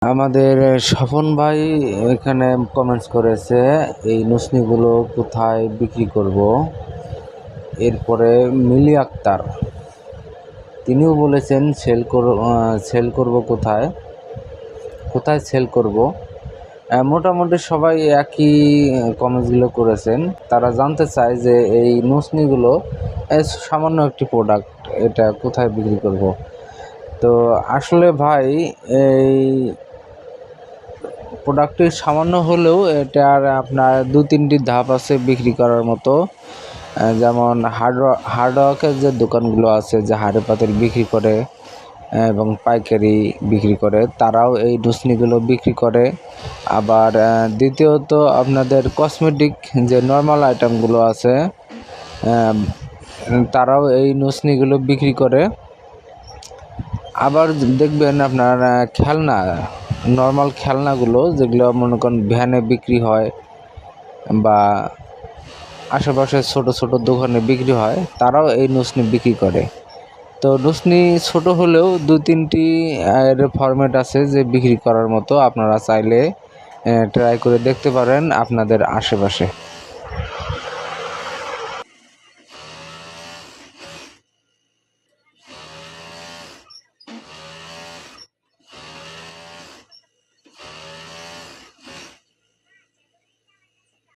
আমাদের স্বপন ভাই এখানে কমেন্টস করেছে এই নুসনিগুলো কোথায় বিক্রি করব। এরপরে মিলি আক্তার তিনিও বলেছেন সেল করব কোথায় কোথায় সেল করব। মোটামুটি সবাই একই কমেন্টসগুলো করেছেন। তারা জানতে চায় যে এই নুসনিগুলো সামান্য একটি প্রোডাক্ট, এটা কোথায় বিক্রি করব। তো আসলে ভাই এই প্রোডাক্টটি সামান্য হলেও এটার আপনার 2-3টি ধাপ আছে বিক্রি করার মতো। যেমন হার্ডওয়ার্কের যে দোকানগুলো আছে, যে হাঁড়ি পাতিল বিক্রি করে এবং পাইকারি বিক্রি করে, তারাও এই নুসনিগুলো বিক্রি করে। আবার দ্বিতীয়ত আপনাদের কসমেটিক যে নর্মাল আইটেমগুলো আছে, তারাও এই নুসনিগুলো বিক্রি করে। আবার দেখবেন আপনার খেলনা, নর্মাল খেলনাগুলো যেগুলো মনে করেন ভ্যানে বিক্রি হয় বা আশেপাশে ছোট ছোট দোকানে বিক্রি হয়, তারাও এই নুসনি বিক্রি করে। তো নুসনি ছোট হলেও 2-3টি এর ফরম্যাট আছে যে বিক্রি করার মতো। আপনারা চাইলে ট্রাই করে দেখতে পারেন আপনাদের আশেপাশে।